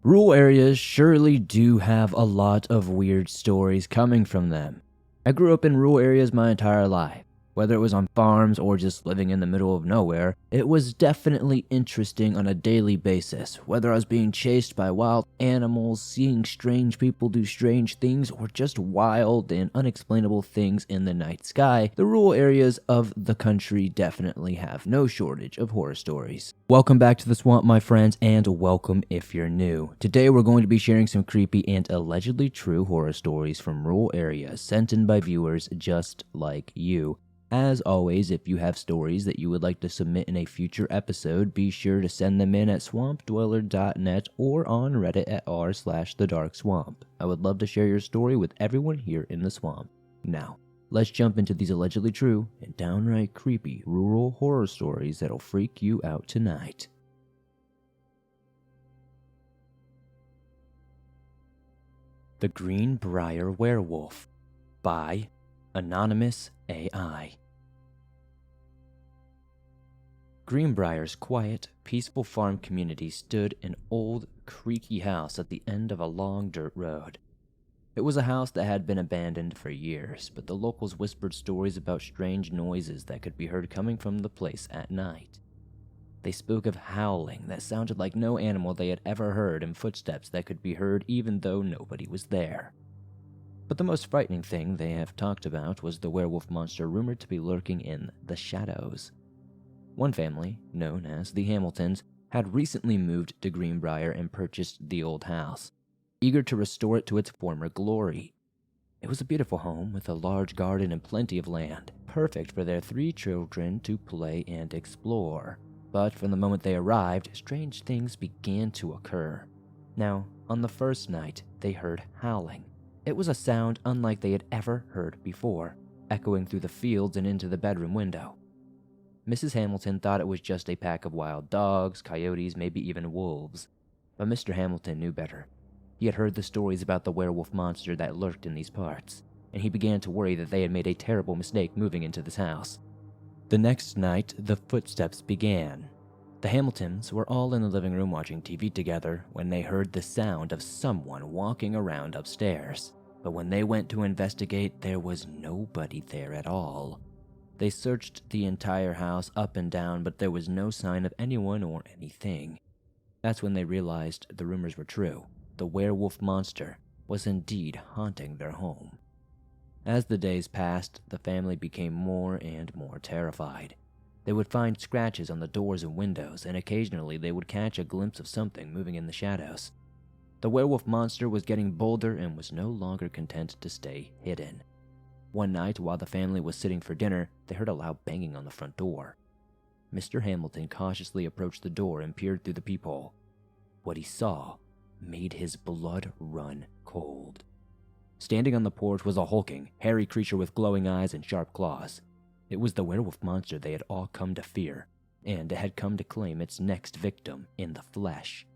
Rural areas surely do have a lot of weird stories coming from them. I grew up in rural areas my entire life. Whether it was on farms or just living in the middle of nowhere, it was definitely interesting on a daily basis. Whether I was being chased by wild animals, seeing strange people do strange things, or just wild and unexplainable things in the night sky, the rural areas of the country definitely have no shortage of horror stories. Welcome back to the swamp, my friends, and welcome if you're new. Today we're going to be sharing some creepy and allegedly true horror stories from rural areas sent in by viewers just like you. As always, if you have stories that you would like to submit in a future episode, be sure to send them in at swampdweller.net or on Reddit at r/thedarkswamp. I would love to share your story with everyone here in the swamp. Now, let's jump into these allegedly true and downright creepy rural horror stories that'll freak you out tonight. The Greenbrier Werewolf by Anonymous AI. Greenbrier's quiet, peaceful farm community stood an old, creaky house at the end of a long dirt road. It was a house that had been abandoned for years, but the locals whispered stories about strange noises that could be heard coming from the place at night. They spoke of howling that sounded like no animal they had ever heard and footsteps that could be heard even though nobody was there. But the most frightening thing they have talked about was the werewolf monster rumored to be lurking in the shadows. One family, known as the Hamiltons, had recently moved to Greenbrier and purchased the old house, eager to restore it to its former glory. It was a beautiful home with a large garden and plenty of land, perfect for their 3 children to play and explore. But from the moment they arrived, strange things began to occur. Now, on the first night, they heard howling. It was a sound unlike they had ever heard before, echoing through the fields and into the bedroom window. Mrs. Hamilton thought it was just a pack of wild dogs, coyotes, maybe even wolves. But Mr. Hamilton knew better. He had heard the stories about the werewolf monster that lurked in these parts, and he began to worry that they had made a terrible mistake moving into this house. The next night, the footsteps began. The Hamiltons were all in the living room watching TV together when they heard the sound of someone walking around upstairs. But when they went to investigate, there was nobody there at all. They searched the entire house up and down, but there was no sign of anyone or anything. That's when they realized the rumors were true. The werewolf monster was indeed haunting their home. As the days passed, the family became more and more terrified. They would find scratches on the doors and windows, and occasionally they would catch a glimpse of something moving in the shadows. The werewolf monster was getting bolder and was no longer content to stay hidden. One night, while the family was sitting for dinner, they heard a loud banging on the front door. Mr. Hamilton cautiously approached the door and peered through the peephole. What he saw made his blood run cold. Standing on the porch was a hulking, hairy creature with glowing eyes and sharp claws. It was the werewolf monster they had all come to fear, and it had come to claim its next victim in the flesh.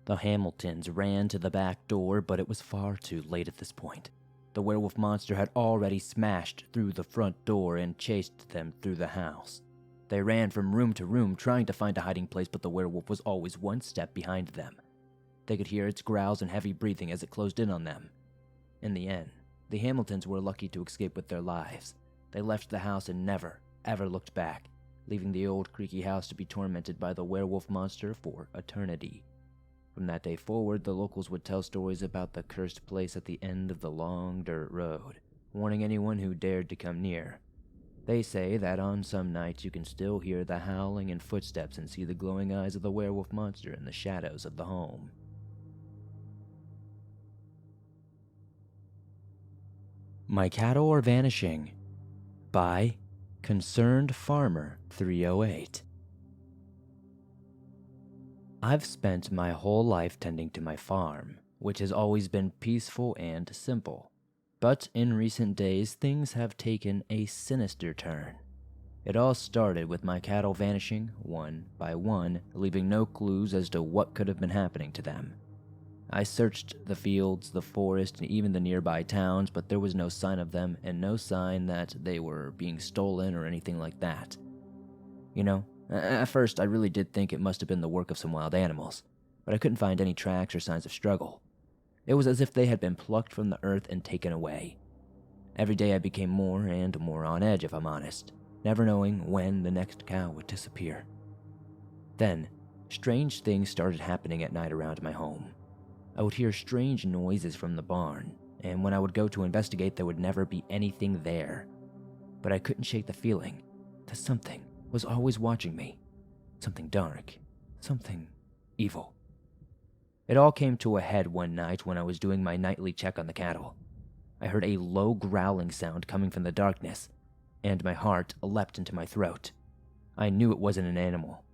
The Hamiltons ran to the back door, but it was far too late at this point. The werewolf monster had already smashed through the front door and chased them through the house. They ran from room to room trying to find a hiding place, but the werewolf was always one step behind them. They could hear its growls and heavy breathing as it closed in on them. In the end, the Hamiltons were lucky to escape with their lives. They left the house and never, ever looked back, leaving the old creaky house to be tormented by the werewolf monster for eternity. From that day forward, the locals would tell stories about the cursed place at the end of the long dirt road, warning anyone who dared to come near. They say that on some nights you can still hear the howling and footsteps and see the glowing eyes of the werewolf monster in the shadows of the home. My Cattle Are Vanishing by Concerned Farmer 308. I've spent my whole life tending to my farm, which has always been peaceful and simple. But in recent days, things have taken a sinister turn. It all started with my cattle vanishing one by one, leaving no clues as to what could have been happening to them. I searched the fields, the forest, and even the nearby towns, but there was no sign of them and no sign that they were being stolen or anything like that. You know, at first I really did think it must have been the work of some wild animals. but I couldn't find any tracks or signs of struggle. It was as if they had been plucked from the earth and taken away. Every day I became more and more on edge, if I'm honest, never knowing when the next cow would disappear. Then, strange things started happening at night around my home. I would hear strange noises from the barn, and when I would go to investigate, there would never be anything there. But I couldn't shake the feeling that something was always watching me. Something dark, something evil. It all came to a head one night when I was doing my nightly check on the cattle. I heard a low growling sound coming from the darkness, and my heart leapt into my throat. I knew it wasn't an animal.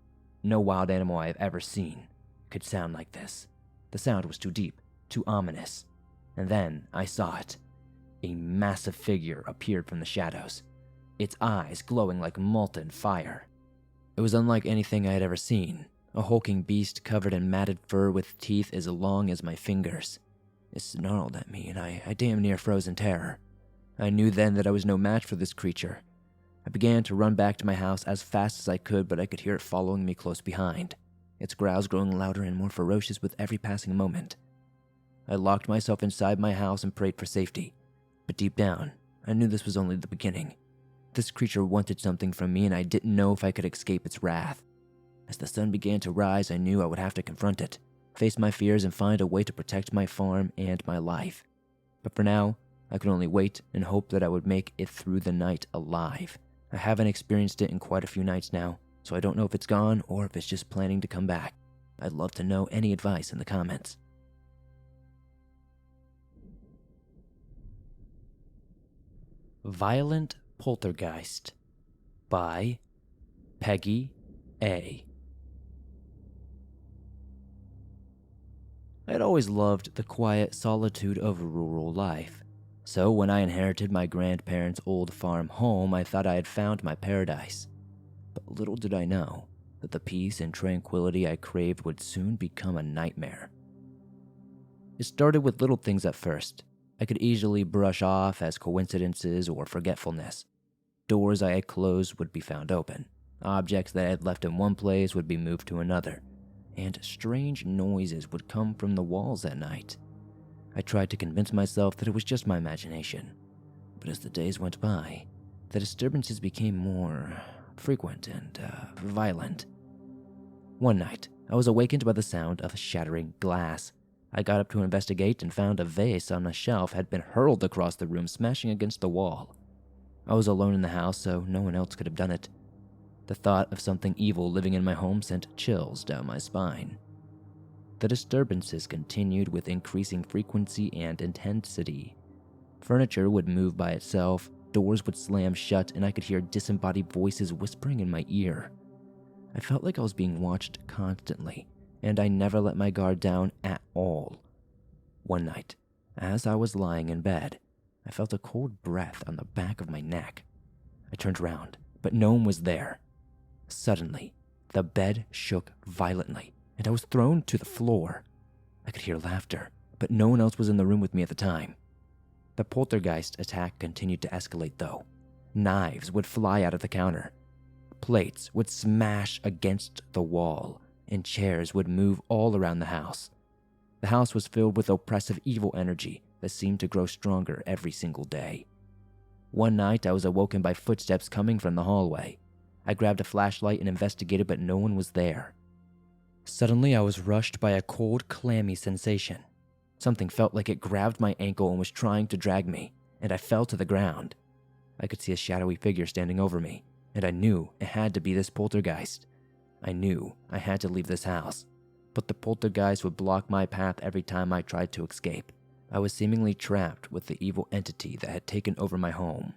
No wild animal I have ever seen could sound like this. The sound was too deep, too ominous. And then I saw it. A massive figure appeared from the shadows, its eyes glowing like molten fire. It was unlike anything I had ever seen, a hulking beast covered in matted fur with teeth as long as my fingers. It snarled at me, and I damn near froze in terror. I knew then that I was no match for this creature. I began to run back to my house as fast as I could, but I could hear it following me close behind, its growls growing louder and more ferocious with every passing moment. I locked myself inside my house and prayed for safety, but deep down, I knew this was only the beginning. This creature wanted something from me, and I didn't know if I could escape its wrath. As the sun began to rise, I knew I would have to confront it, face my fears, and find a way to protect my farm and my life. But for now, I could only wait and hope that I would make it through the night alive. I haven't experienced it in quite a few nights now, so I don't know if it's gone or if it's just planning to come back. I'd love to know any advice in the comments. Violent Poltergeist by Peggy A. I'd always loved the quiet solitude of rural life, so when I inherited my grandparents' old farm home, I thought I had found my paradise. But little did I know that the peace and tranquility I craved would soon become a nightmare. It started with little things at first. I could easily brush off as coincidences or forgetfulness. Doors I had closed would be found open. Objects that I had left in one place would be moved to another. And strange noises would come from the walls at night. I tried to convince myself that it was just my imagination. But as the days went by, the disturbances became more frequent and violent. One night, I was awakened by the sound of shattering glass. I got up to investigate and found a vase on a shelf had been hurled across the room, smashing against the wall. I was alone in the house, so no one else could have done it. The thought of something evil living in my home sent chills down my spine. The disturbances continued with increasing frequency and intensity. Furniture would move by itself, doors would slam shut, and I could hear disembodied voices whispering in my ear. I felt like I was being watched constantly, and I never let my guard down at all. One night, as I was lying in bed, I felt a cold breath on the back of my neck. I turned around, but no one was there. Suddenly, the bed shook violently, and I was thrown to the floor. I could hear laughter, but no one else was in the room with me at the time. The poltergeist attack continued to escalate, though. Knives would fly out of the counter. Plates would smash against the wall, and chairs would move all around the house. The house was filled with oppressive evil energy that seemed to grow stronger every single day. One night, I was awoken by footsteps coming from the hallway. I grabbed a flashlight and investigated, but no one was there. Suddenly, I was rushed by a cold, clammy sensation. Something felt like it grabbed my ankle and was trying to drag me, and I fell to the ground. I could see a shadowy figure standing over me, and I knew it had to be this poltergeist. I knew I had to leave this house, but the poltergeist would block my path every time I tried to escape. I was seemingly trapped with the evil entity that had taken over my home.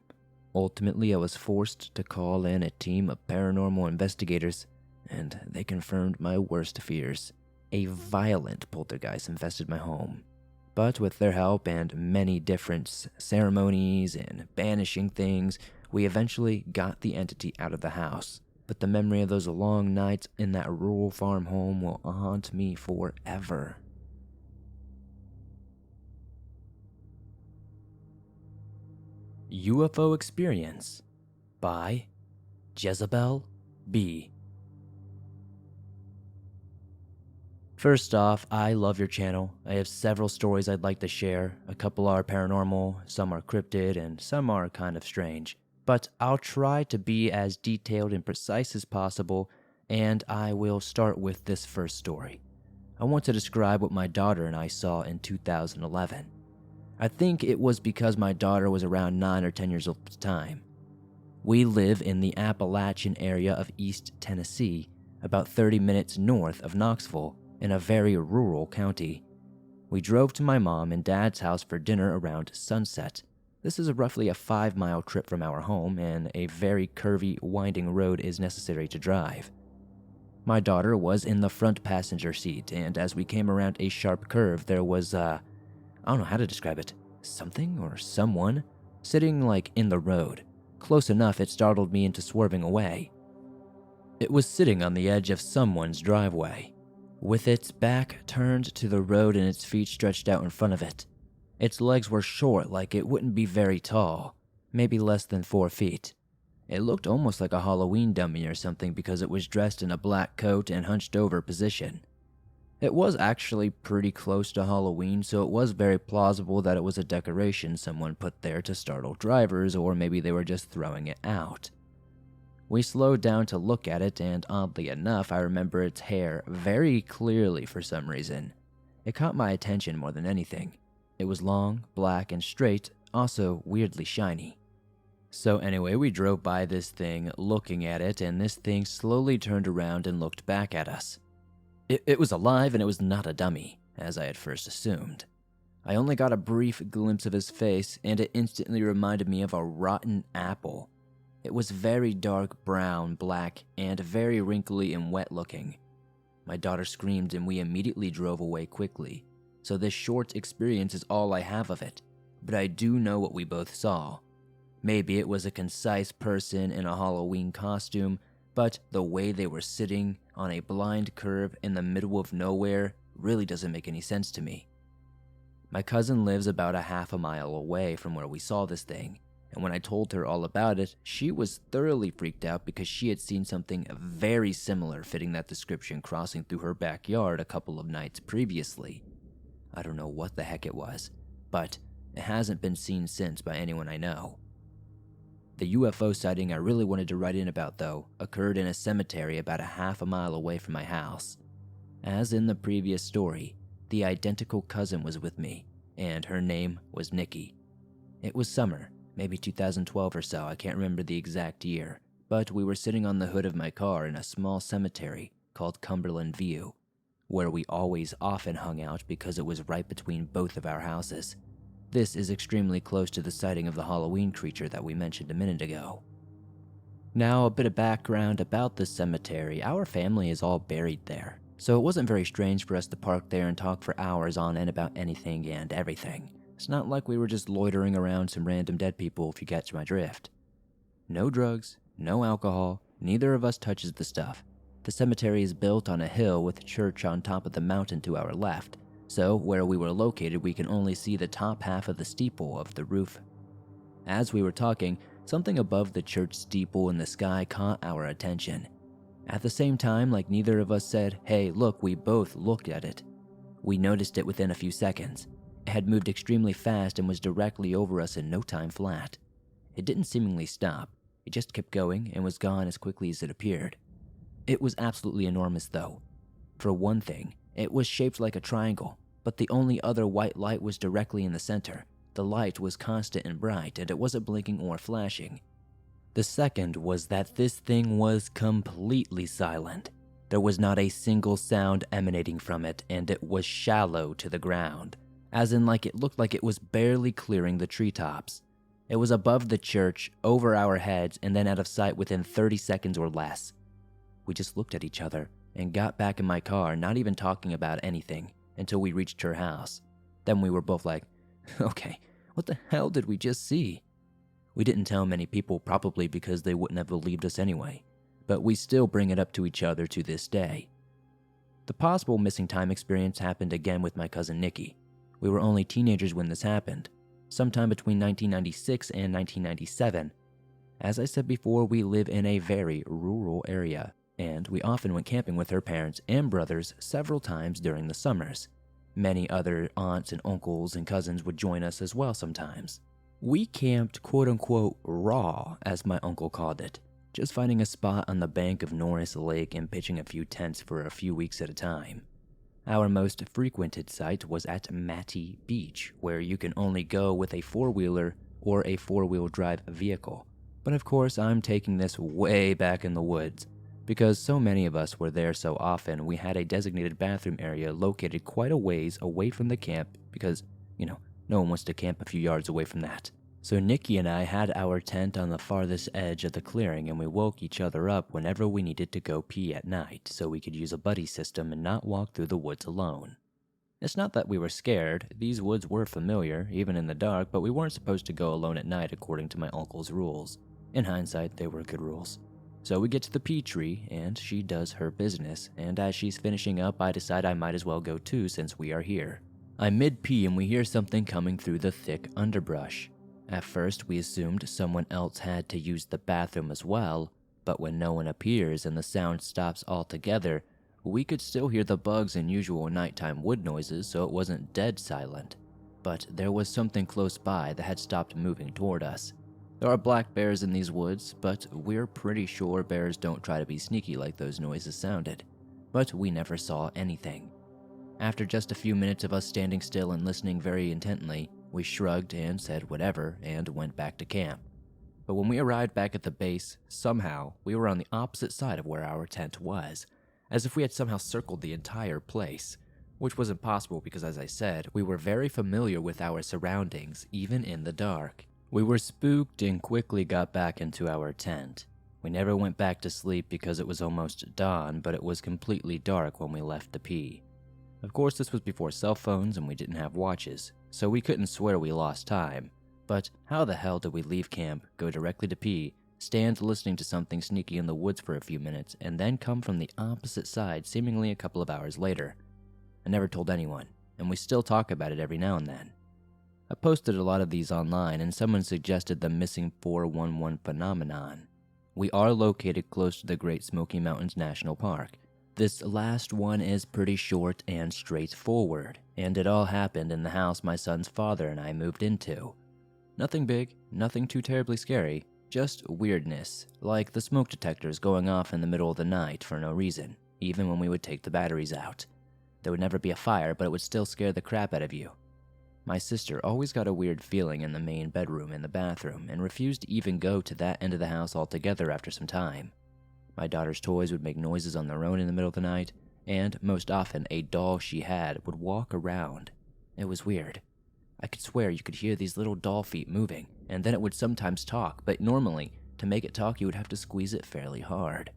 Ultimately, I was forced to call in a team of paranormal investigators, and they confirmed my worst fears. A violent poltergeist infested my home. But with their help and many different ceremonies and banishing things, we eventually got the entity out of the house. But the memory of those long nights in that rural farm home will haunt me forever. UFO Experience by Jezebel B. First off, I love your channel. I have several stories I'd like to share. A couple are paranormal, some are cryptid, and some are kind of strange. But I'll try to be as detailed and precise as possible, and I will start with this first story. I want to describe what my daughter and I saw in 2011. I think it was because my daughter was around 9 or 10 years old at the time. We live in the Appalachian area of East Tennessee, about 30 minutes north of Knoxville, in a very rural county. We drove to my mom and dad's house for dinner around sunset. This is roughly a 5-mile trip from our home, and a very curvy, winding road is necessary to drive. My daughter was in the front passenger seat, and as we came around a sharp curve, there was, I don't know how to describe it, something or someone sitting like in the road. Close enough it startled me into swerving away. It was sitting on the edge of someone's driveway, with its back turned to the road and its feet stretched out in front of it. Its legs were short, like it wouldn't be very tall, maybe less than 4 feet. It looked almost like a Halloween dummy or something because it was dressed in a black coat and hunched over position. It was actually pretty close to Halloween, so it was very plausible that it was a decoration someone put there to startle drivers, or maybe they were just throwing it out. We slowed down to look at it, and oddly enough, I remember its hair very clearly for some reason. It caught my attention more than anything. It was long, black, and straight, also weirdly shiny. So anyway, we drove by this thing, looking at it, and this thing slowly turned around and looked back at us. It was alive, and it was not a dummy, as I had first assumed. I only got a brief glimpse of his face, and it instantly reminded me of a rotten apple. It was very dark brown, black, and very wrinkly and wet looking. My daughter screamed, and we immediately drove away quickly. So this short experience is all I have of it, but I do know what we both saw. Maybe it was a concise person in a Halloween costume, but the way they were sitting on a blind curve in the middle of nowhere really doesn't make any sense to me. My cousin lives about a half a mile away from where we saw this thing, and when I told her all about it, she was thoroughly freaked out because she had seen something very similar fitting that description crossing through her backyard a couple of nights previously. I don't know what the heck it was, but it hasn't been seen since by anyone I know. The UFO sighting I really wanted to write in about, though, occurred in a cemetery about a half a mile away from my house. As in the previous story, the identical cousin was with me, and her name was Nikki. It was summer, maybe 2012 or so, I can't remember the exact year, but we were sitting on the hood of my car in a small cemetery called Cumberland View, where we always often hung out because it was right between both of our houses. This is extremely close to the sighting of the Halloween creature that we mentioned a minute ago. Now, a bit of background about this cemetery. Our family is all buried there, so it wasn't very strange for us to park there and talk for hours on end about anything and everything. It's not like we were just loitering around some random dead people, if you catch my drift. No drugs, no alcohol, neither of us touches the stuff. The cemetery is built on a hill with a church on top of the mountain to our left, so where we were located we can only see the top half of the steeple of the roof. As we were talking, something above the church steeple in the sky caught our attention. At the same time, like neither of us said, "Hey, look," we both looked at it. We noticed it within a few seconds. It had moved extremely fast and was directly over us in no time flat. It didn't seemingly stop. It just kept going and was gone as quickly as it appeared. It was absolutely enormous, though. For one thing, it was shaped like a triangle, but the only other white light was directly in the center. The light was constant and bright, and it wasn't blinking or flashing. The second was that this thing was completely silent. There was not a single sound emanating from it, and it was shallow to the ground, as in like it looked like it was barely clearing the treetops. It was above the church, over our heads, and then out of sight within 30 seconds or less. We just looked at each other and got back in my car, not even talking about anything, until we reached her house. Then we were both like, okay, what the hell did we just see? We didn't tell many people, probably because they wouldn't have believed us anyway, but we still bring it up to each other to this day. The possible missing time experience happened again with my cousin Nikki. We were only teenagers when this happened, sometime between 1996 and 1997. As I said before, we live in a very rural area, and we often went camping with her parents and brothers several times during the summers. Many other aunts and uncles and cousins would join us as well sometimes. We camped quote-unquote raw, as my uncle called it, just finding a spot on the bank of Norris Lake and pitching a few tents for a few weeks at a time. Our most frequented site was at Matty Beach, where you can only go with a four-wheeler or a four-wheel drive vehicle. But of course, I'm taking this way back in the woods. Because so many of us were there so often, we had a designated bathroom area located quite a ways away from the camp because, no one wants to camp a few yards away from that. So Nikki and I had our tent on the farthest edge of the clearing, and we woke each other up whenever we needed to go pee at night so we could use a buddy system and not walk through the woods alone. It's not that we were scared. These woods were familiar, even in the dark, but we weren't supposed to go alone at night according to my uncle's rules. In hindsight, they were good rules. So we get to the pea tree, and she does her business, and as she's finishing up, I decide I might as well go too since we are here. I'm mid-pee and we hear something coming through the thick underbrush. At first, we assumed someone else had to use the bathroom as well, but when no one appears and the sound stops altogether, we could still hear the bugs and usual nighttime wood noises, so it wasn't dead silent. But there was something close by that had stopped moving toward us. There are black bears in these woods, but we're pretty sure bears don't try to be sneaky like those noises sounded. But we never saw anything. After just a few minutes of us standing still and listening very intently, we shrugged and said whatever and went back to camp. But when we arrived back at the base, somehow we were on the opposite side of where our tent was, as if we had somehow circled the entire place, which was impossible because, as I said, we were very familiar with our surroundings, even in the dark. We were spooked and quickly got back into our tent. We never went back to sleep because it was almost dawn, but it was completely dark when we left to pee. Of course, this was before cell phones and we didn't have watches, so we couldn't swear we lost time. But how the hell did we leave camp, go directly to pee, stand listening to something sneaky in the woods for a few minutes, and then come from the opposite side seemingly a couple of hours later? I never told anyone, and we still talk about it every now and then. I posted a lot of these online, and someone suggested the missing 411 phenomenon. We are located close to the Great Smoky Mountains National Park. This last one is pretty short and straightforward, and it all happened in the house my son's father and I moved into. Nothing big, nothing too terribly scary, just weirdness, like the smoke detectors going off in the middle of the night for no reason, even when we would take the batteries out. There would never be a fire, but it would still scare the crap out of you. My sister always got a weird feeling in the main bedroom and the bathroom and refused to even go to that end of the house altogether after some time. My daughter's toys would make noises on their own in the middle of the night, and most often a doll she had would walk around. It was weird. I could swear you could hear these little doll feet moving, and then it would sometimes talk, but normally, to make it talk you would have to squeeze it fairly hard.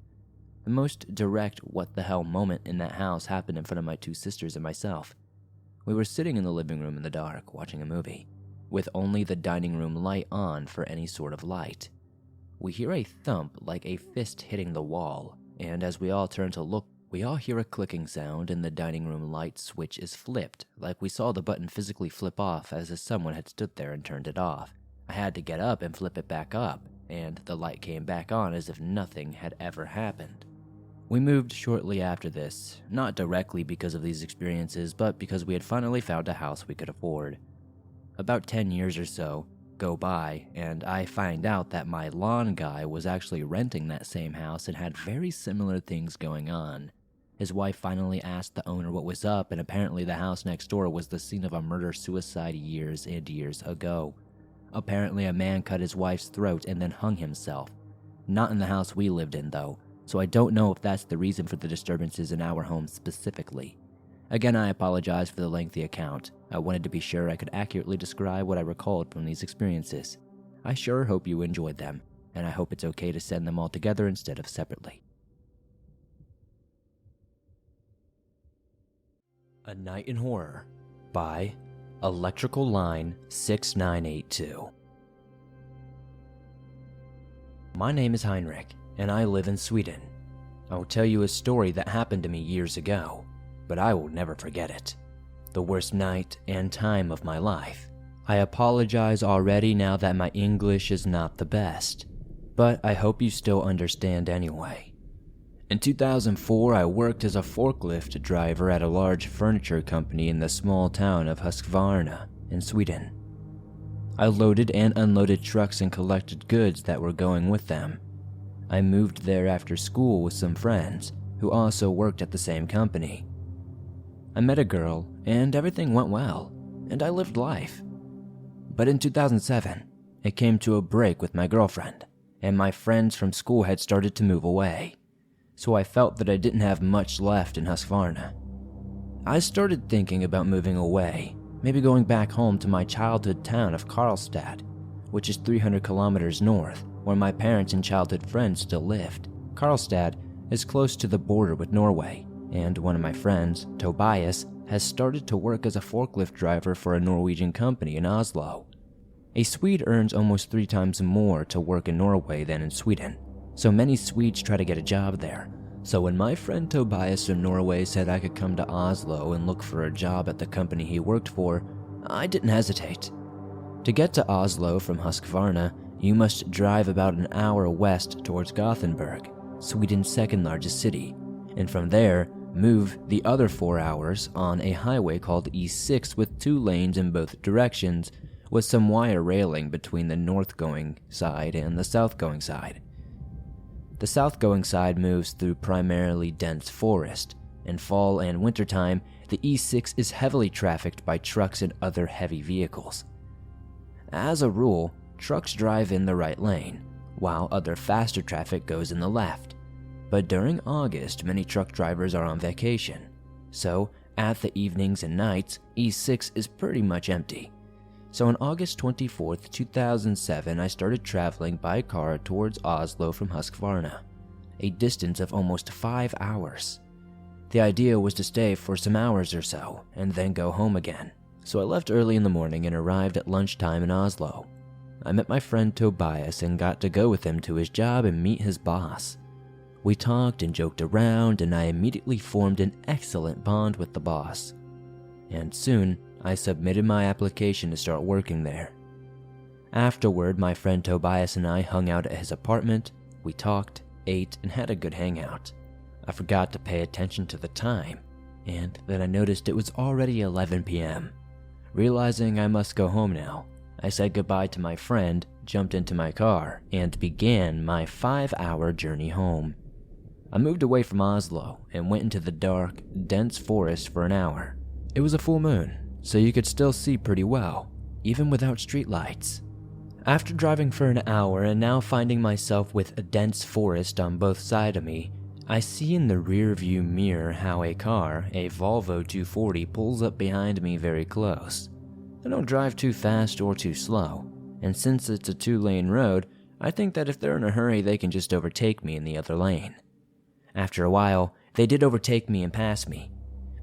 The most direct what-the-hell moment in that house happened in front of my two sisters and myself. We were sitting in the living room in the dark, watching a movie, with only the dining room light on for any sort of light. We hear a thump like a fist hitting the wall, and as we all turn to look, we all hear a clicking sound and the dining room light switch is flipped, like we saw the button physically flip off as if someone had stood there and turned it off. I had to get up and flip it back up, and the light came back on as if nothing had ever happened. We moved shortly after this, not directly because of these experiences, but because we had finally found a house we could afford. About 10 years or so go by, and I find out that my lawn guy was actually renting that same house and had very similar things going on. His wife finally asked the owner what was up, and apparently the house next door was the scene of a murder-suicide years and years ago. Apparently a man cut his wife's throat and then hung himself. Not in the house we lived in, though. So I don't know if that's the reason for the disturbances in our home specifically. Again, I apologize for the lengthy account. I wanted to be sure I could accurately describe what I recalled from these experiences. I sure hope you enjoyed them, and I hope it's okay to send them all together instead of separately. A Night in Horror by Electrical Line 6982. My name is Heinrich, and I live in Sweden. I will tell you a story that happened to me years ago, but I will never forget it. The worst night and time of my life. I apologize already now that my English is not the best, but I hope you still understand anyway. In 2004, I worked as a forklift driver at a large furniture company in the small town of Husqvarna in Sweden. I loaded and unloaded trucks and collected goods that were going with them. I moved there after school with some friends who also worked at the same company. I met a girl and everything went well, and I lived life. But in 2007, it came to a break with my girlfriend, and my friends from school had started to move away, so I felt that I didn't have much left in Husqvarna. I started thinking about moving away, maybe going back home to my childhood town of Karlstad, which is 300 kilometers north, where my parents and childhood friends still lived. Karlstad is close to the border with Norway, and one of my friends, Tobias, has started to work as a forklift driver for a Norwegian company in Oslo. A Swede earns almost 3 times more to work in Norway than in Sweden, so many Swedes try to get a job there. So when my friend Tobias from Norway said I could come to Oslo and look for a job at the company he worked for, I didn't hesitate. To get to Oslo from Husqvarna, you must drive about an hour west towards Gothenburg, Sweden's second largest city, and from there, move the other 4 hours on a highway called E6 with 2 lanes in both directions, with some wire railing between the north-going side and the south-going side. The south-going side moves through primarily dense forest. In fall and wintertime, the E6 is heavily trafficked by trucks and other heavy vehicles. As a rule, trucks drive in the right lane, while other faster traffic goes in the left. But during August, many truck drivers are on vacation, so at the evenings and nights, E6 is pretty much empty. So on August 24th, 2007, I started traveling by car towards Oslo from Husqvarna, a distance of almost 5 hours. The idea was to stay for some hours or so, and then go home again. So I left early in the morning and arrived at lunchtime in Oslo. I met my friend Tobias and got to go with him to his job and meet his boss. We talked and joked around, and I immediately formed an excellent bond with the boss. And soon, I submitted my application to start working there. Afterward, my friend Tobias and I hung out at his apartment. We talked, ate, and had a good hangout. I forgot to pay attention to the time, and then I noticed it was already 11 p.m. Realizing I must go home now, I said goodbye to my friend, jumped into my car, and began my 5-hour journey home. I moved away from Oslo and went into the dark, dense forest for an hour. It was a full moon, so you could still see pretty well, even without streetlights. After driving for an hour and now finding myself with a dense forest on both sides of me, I see in the rear view mirror how a car, a Volvo 240, pulls up behind me very close. I don't drive too fast or too slow, and since it's a 2-lane road, I think that if they're in a hurry they can just overtake me in the other lane. After a while, they did overtake me and pass me,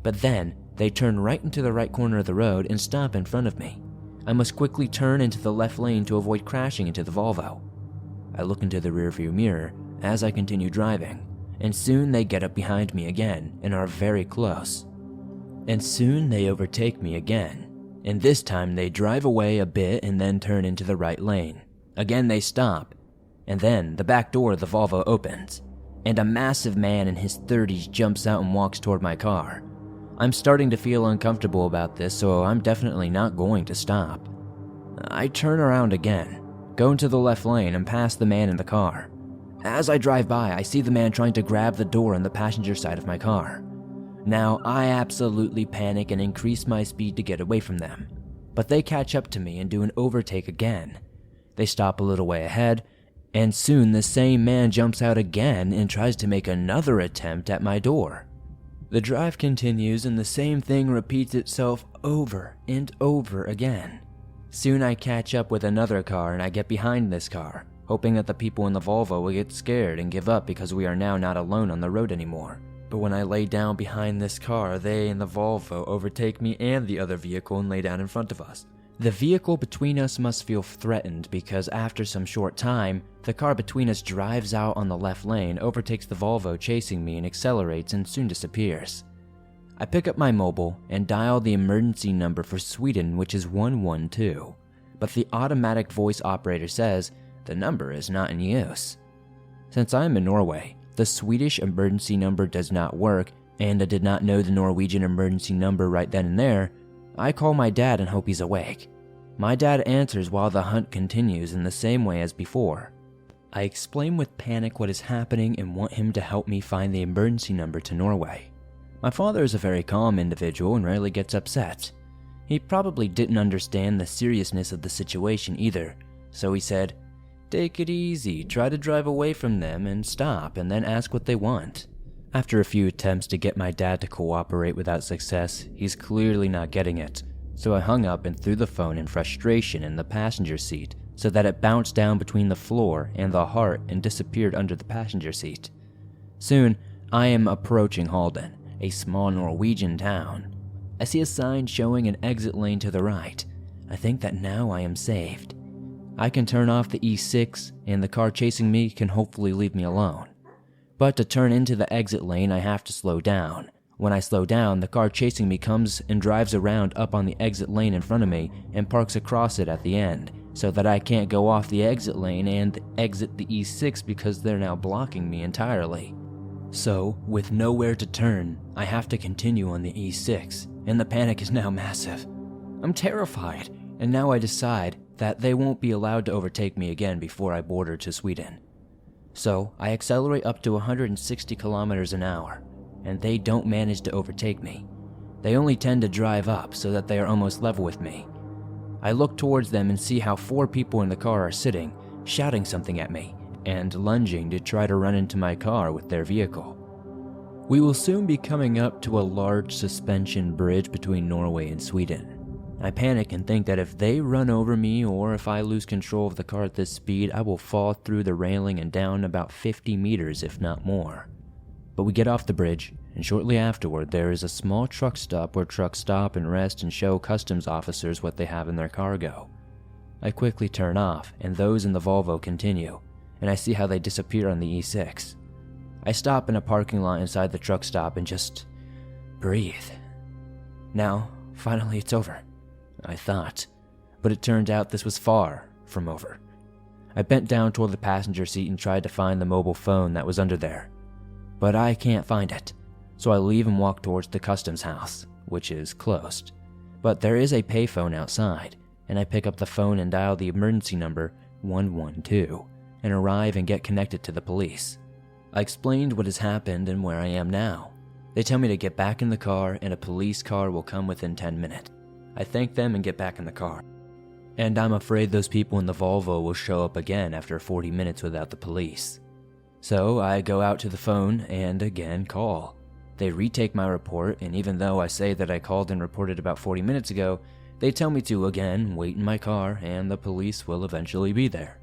but then they turn right into the right corner of the road and stop in front of me. I must quickly turn into the left lane to avoid crashing into the Volvo. I look into the rearview mirror as I continue driving, and soon they get up behind me again and are very close. And soon they overtake me again, and this time they drive away a bit and then turn into the right lane. Again they stop, and then the back door of the Volvo opens, and a massive man in his 30s jumps out and walks toward my car. I'm starting to feel uncomfortable about this, so I'm definitely not going to stop. I turn around again, go into the left lane and pass the man in the car. As I drive by, I see the man trying to grab the door on the passenger side of my car. Now, I absolutely panic and increase my speed to get away from them, but they catch up to me and do an overtake again. They stop a little way ahead, and soon the same man jumps out again and tries to make another attempt at my door. The drive continues and the same thing repeats itself over and over again. Soon I catch up with another car and I get behind this car, hoping that the people in the Volvo will get scared and give up because we are now not alone on the road anymore. But when I lay down behind this car, they and the Volvo overtake me and the other vehicle and lay down in front of us. The vehicle between us must feel threatened because after some short time, the car between us drives out on the left lane, overtakes the Volvo chasing me and accelerates and soon disappears. I pick up my mobile and dial the emergency number for Sweden, which is 112, but the automatic voice operator says the number is not in use. Since I am in Norway, The Swedish emergency number does not work, and I did not know the Norwegian emergency number right then and there. I call my dad and hope he's awake. My dad answers while the hunt continues in the same way as before. I explain with panic what is happening and want him to help me find the emergency number to Norway. My father is a very calm individual and rarely gets upset. He probably didn't understand the seriousness of the situation either, so he said, "Take it easy, try to drive away from them and stop and then ask what they want." After a few attempts to get my dad to cooperate without success, he's clearly not getting it. So I hung up and threw the phone in frustration in the passenger seat so that it bounced down between the floor and the heart and disappeared under the passenger seat. Soon, I am approaching Halden, a small Norwegian town. I see a sign showing an exit lane to the right. I think that now I am saved. I can turn off the E6 and the car chasing me can hopefully leave me alone. But to turn into the exit lane, I have to slow down. When I slow down, the car chasing me comes and drives around up on the exit lane in front of me and parks across it at the end, so that I can't go off the exit lane and exit the E6 because they're now blocking me entirely. So, with nowhere to turn, I have to continue on the E6, and the panic is now massive. I'm terrified, and now I decide that they won't be allowed to overtake me again before I border to Sweden. So, I accelerate up to 160 kilometers an hour, and they don't manage to overtake me. They only tend to drive up so that they are almost level with me. I look towards them and see how 4 people in the car are sitting, shouting something at me, and lunging to try to run into my car with their vehicle. We will soon be coming up to a large suspension bridge between Norway and Sweden. I panic and think that if they run over me or if I lose control of the car at this speed, I will fall through the railing and down about 50 meters, if not more. But we get off the bridge, and shortly afterward there is a small truck stop where trucks stop and rest and show customs officers what they have in their cargo. I quickly turn off, and those in the Volvo continue, and I see how they disappear on the E6. I stop in a parking lot inside the truck stop and just breathe. Now, finally it's over, I thought, but it turned out this was far from over. I bent down toward the passenger seat and tried to find the mobile phone that was under there, but I can't find it, so I leave and walk towards the customs house, which is closed. But there is a payphone outside, and I pick up the phone and dial the emergency number 112 and arrive and get connected to the police. I explained what has happened and where I am now. They tell me to get back in the car and a police car will come within 10 minutes. I thank them and get back in the car. And I'm afraid those people in the Volvo will show up again after 40 minutes without the police. So I go out to the phone and again call. They retake my report, and even though I say that I called and reported about 40 minutes ago, they tell me to again wait in my car and the police will eventually be there.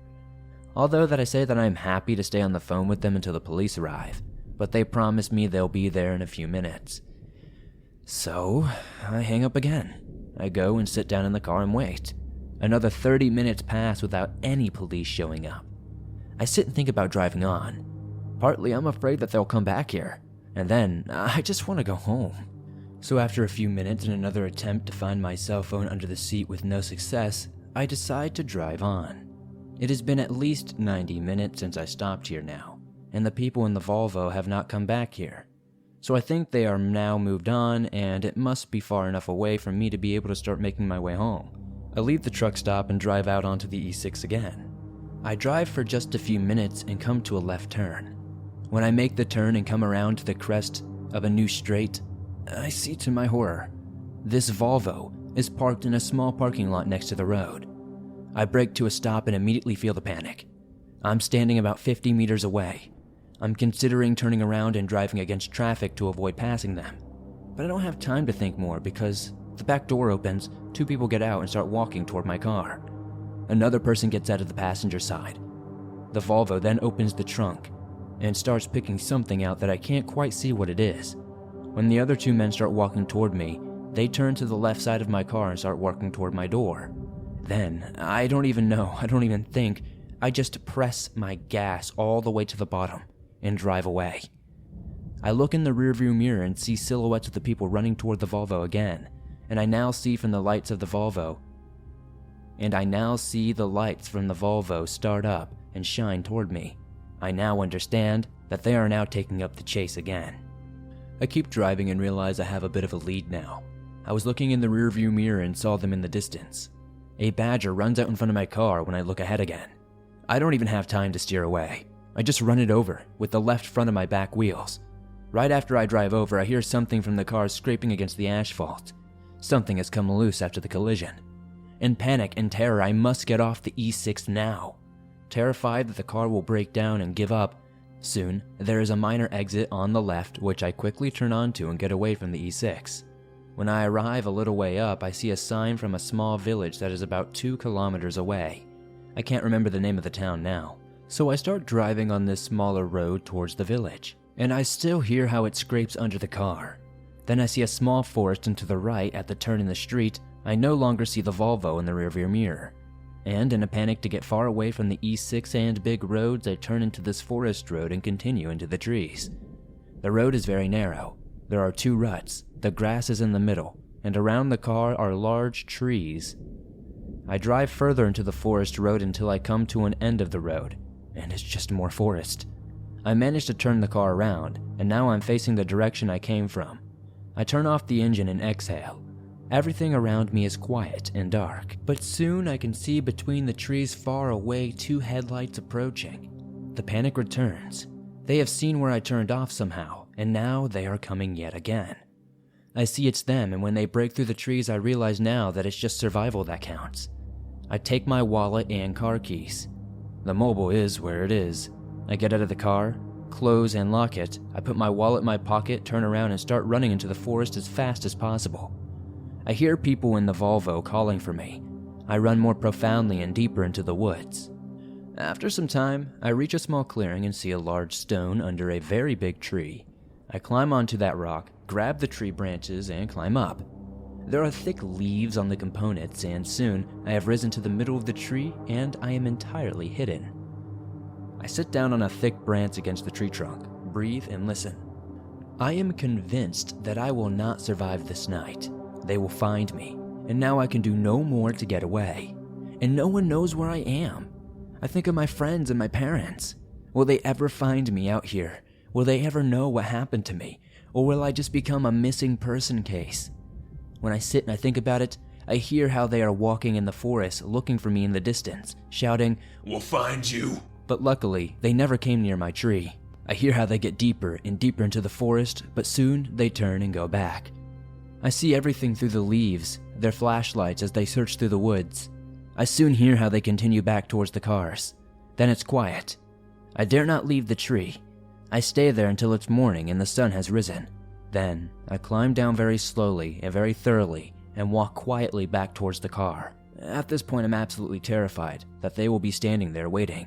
Although that I say that I'm happy to stay on the phone with them until the police arrive, but they promise me they'll be there in a few minutes. So I hang up again. I go and sit down in the car and wait. Another 30 minutes pass without any police showing up. I sit and think about driving on. Partly I'm afraid that they'll come back here, and then I just want to go home. So after a few minutes and another attempt to find my cell phone under the seat with no success, I decide to drive on. It has been at least 90 minutes since I stopped here now, and the people in the Volvo have not come back here. So I think they are now moved on, and it must be far enough away from me to be able to start making my way home. I leave the truck stop and drive out onto the E6 again. I drive for just a few minutes and come to a left turn. When I make the turn and come around to the crest of a new straight, I see to my horror, this Volvo is parked in a small parking lot next to the road. I brake to a stop and immediately feel the panic. I'm standing about 50 meters away. I'm considering turning around and driving against traffic to avoid passing them. But I don't have time to think more because the back door opens, 2 people get out and start walking toward my car. Another person gets out of the passenger side. The Volvo then opens the trunk and starts picking something out that I can't quite see what it is. When the other 2 men start walking toward me, they turn to the left side of my car and start walking toward my door. Then, I don't even think, I just press my gas all the way to the bottom and drive away. I look in the rearview mirror and see silhouettes of the people running toward the Volvo again, and I now see the lights from the Volvo start up and shine toward me. I now understand that they are now taking up the chase again. I keep driving and realize I have a bit of a lead now. I was looking in the rearview mirror and saw them in the distance. A badger runs out in front of my car when I look ahead again. I don't even have time to steer away. I just run it over with the left front of my back wheels. Right after I drive over, I hear something from the car scraping against the asphalt. Something has come loose after the collision. In panic and terror, I must get off the E6 now. Terrified that the car will break down and give up, soon there is a minor exit on the left which I quickly turn onto and get away from the E6. When I arrive a little way up, I see a sign from a small village that is about 2 kilometers away. I can't remember the name of the town now, so I start driving on this smaller road towards the village, and I still hear how it scrapes under the car. Then I see a small forest, and to the right, at the turn in the street, I no longer see the Volvo in the rearview mirror. And in a panic to get far away from the E6 and big roads, I turn into this forest road and continue into the trees. The road is very narrow. There are 2 ruts, the grass is in the middle, and around the car are large trees. I drive further into the forest road until I come to an end of the road, and it's just more forest. I manage to turn the car around, and now I'm facing the direction I came from. I turn off the engine and exhale. Everything around me is quiet and dark, but soon I can see between the trees far away 2 headlights approaching. The panic returns. They have seen where I turned off somehow, and now they are coming yet again. I see it's them, and when they break through the trees, I realize now that it's just survival that counts. I take my wallet and car keys. The mobile is where it is. I get out of the car, close and lock it. I put my wallet in my pocket, turn around, and start running into the forest as fast as possible. I hear people in the Volvo calling for me. I run more profoundly and deeper into the woods. After some time, I reach a small clearing and see a large stone under a very big tree. I climb onto that rock, grab the tree branches, and climb up. There are thick leaves on the components, and soon I have risen to the middle of the tree and I am entirely hidden. I sit down on a thick branch against the tree trunk, breathe, and listen. I am convinced that I will not survive this night. They will find me, and now I can do no more to get away. And no one knows where I am. I think of my friends and my parents. Will they ever find me out here? Will they ever know what happened to me? Or will I just become a missing person case? When I sit and I think about it, I hear how they are walking in the forest looking for me in the distance, shouting, "We'll find you." But luckily, they never came near my tree. I hear how they get deeper and deeper into the forest, but soon they turn and go back. I see everything through the leaves, their flashlights as they search through the woods. I soon hear how they continue back towards the cars. Then it's quiet. I dare not leave the tree. I stay there until it's morning and the sun has risen. Then I climb down very slowly and very thoroughly and walk quietly back towards the car. At this point, I'm absolutely terrified that they will be standing there waiting.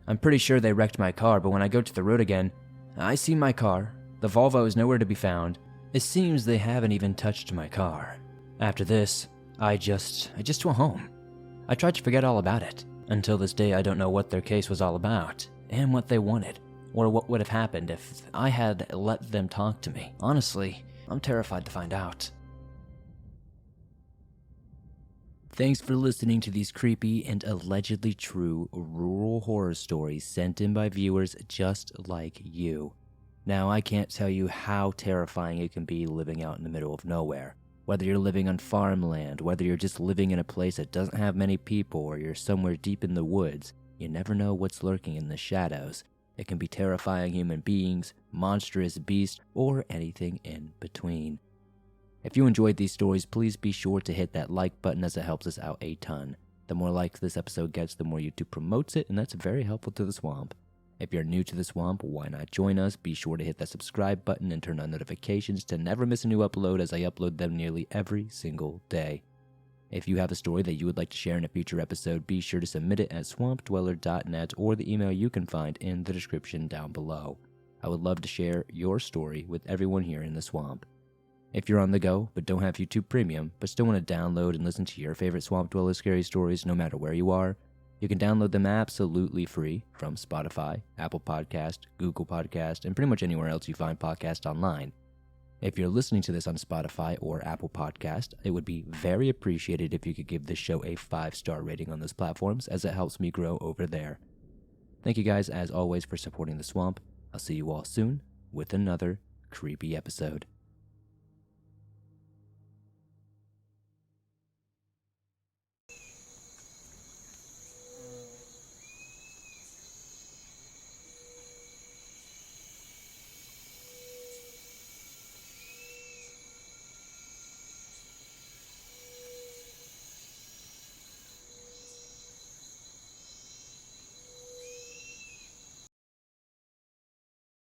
I'm pretty sure they wrecked my car, but when I go to the road again, I see my car. The Volvo is nowhere to be found. It seems they haven't even touched my car. After this, I just went home. I tried to forget all about it. Until this day, I don't know what their case was all about, and what they wanted, or what would have happened if I had let them talk to me. Honestly, I'm terrified to find out. Thanks for listening to these creepy and allegedly true rural horror stories sent in by viewers just like you. Now, I can't tell you how terrifying it can be living out in the middle of nowhere. Whether you're living on farmland, whether you're just living in a place that doesn't have many people, or you're somewhere deep in the woods, you never know what's lurking in the shadows. It can be terrifying human beings, monstrous beasts, or anything in between. If you enjoyed these stories, please be sure to hit that like button as it helps us out a ton. The more likes this episode gets, the more YouTube promotes it, and that's very helpful to the swamp. If you're new to the swamp, why not join us? Be sure to hit that subscribe button and turn on notifications to never miss a new upload, as I upload them nearly every single day. If you have a story that you would like to share in a future episode, be sure to submit it at swampdweller.net or the email you can find in the description down below. I would love to share your story with everyone here in the swamp. If you're on the go but don't have YouTube Premium but still want to download and listen to your favorite Swamp Dweller scary stories no matter where you are, you can download them absolutely free from Spotify, Apple Podcast, Google Podcast, and pretty much anywhere else you find podcasts online. If you're listening to this on Spotify or Apple Podcast, it would be very appreciated if you could give this show a 5-star rating on those platforms, as it helps me grow over there. Thank you guys, as always, for supporting the swamp. I'll see you all soon with another creepy episode.